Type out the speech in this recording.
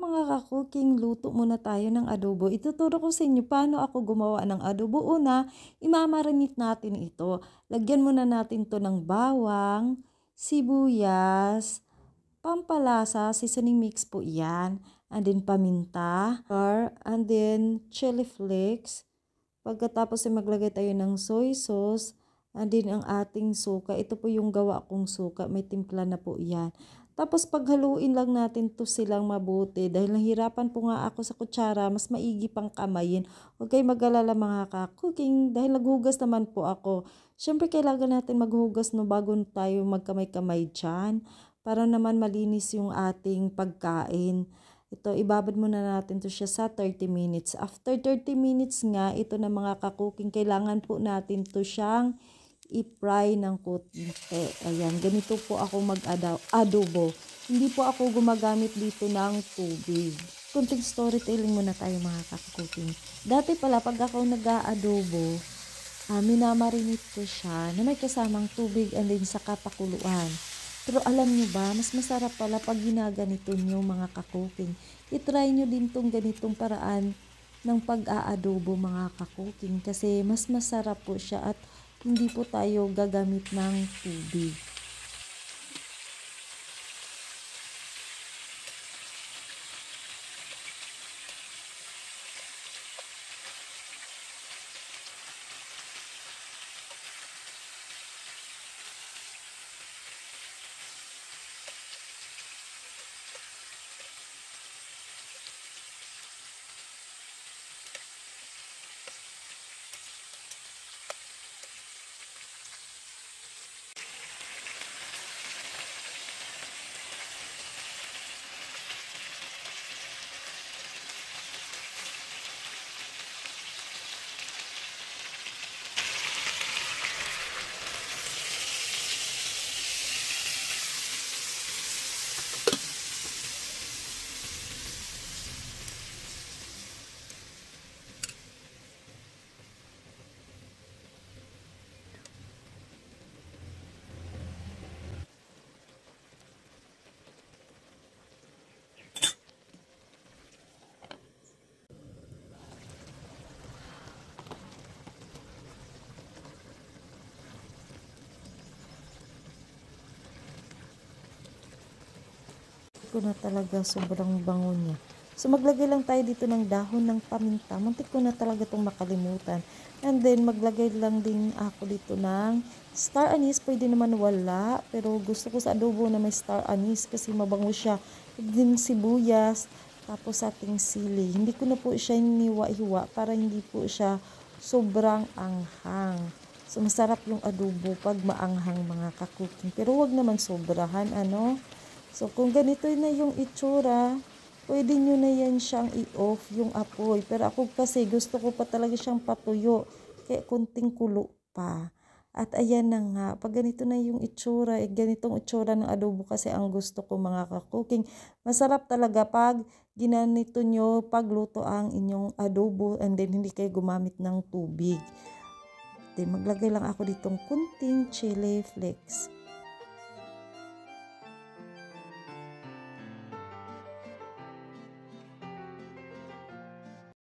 Mga ka-cooking, luto muna tayo ng adobo. Ituturo ko sa inyo paano ako gumawa ng adobo. Una, imamarinate natin ito. Lagyan muna natin to ng bawang, sibuyas, pampalasa, seasoning mix po yan. And then paminta, and then chili flakes. Pagkatapos ay maglagay tayo ng soy sauce, and then ang ating suka. Ito po yung gawa kong suka. May timpla na po yan. Tapos paghaluin lang natin to silang mabuti. Dahil nahirapan po nga ako sa kutsara, mas maigi pang kamayin. Huwag kayo mag-alala mga ka-cooking dahil naghugas naman po ako. Siyempre kailangan natin maghugas no bago tayo magkamay-kamay dyan. Para naman malinis yung ating pagkain. Ito, ibabad muna natin to siya sa 30 minutes. After 30 minutes nga, ito na mga ka-cooking, kailangan po natin to siyang i-fry ng konti. Ayan, ganito po ako mag-adobo. Hindi po ako gumagamit dito ng tubig. Kunting storytelling muna tayo mga ka-cooking. Dati pala, pag ako nag-adobo, minamarinate ko siya na may kasamang tubig and then saka pakuluan. Pero alam nyo ba, mas masarap pala pag ginaganito nyo mga ka-cooking. I-try nyo din tong ganitong paraan ng pag-aadobo mga ka-cooking kasi mas masarap po siya at hindi po tayo gagamit ng tubig. Ko na talaga sobrang bango niya. So maglagay lang tayo dito ng dahon ng paminta. Muntik ko na talaga itong makalimutan. And then maglagay lang din ako dito ng star anise. Pwede naman wala. Pero gusto ko sa adobo na may star anise kasi mabango siya. Din sibuyas. Tapos ating sili. Hindi ko na po siya hiniwa-hiwa para hindi po siya sobrang anghang. So masarap yung adobo pag maanghang mga ka-cooking. Pero wag naman sobrahan ano. So, kung ganito na yung itsura, pwede nyo na yan siyang i-off yung apoy. Pero ako kasi gusto ko pa talaga siyang patuyo. Kaya kunting kulo pa. At ayan na nga, pag ganito na yung itsura, ganitong itsura ng adobo kasi ang gusto ko mga ka-cooking. Masarap talaga pag ginanito nyo pagluto ang inyong adobo and then hindi kayo gumamit ng tubig. Then maglagay lang ako ditong kunting chili flakes.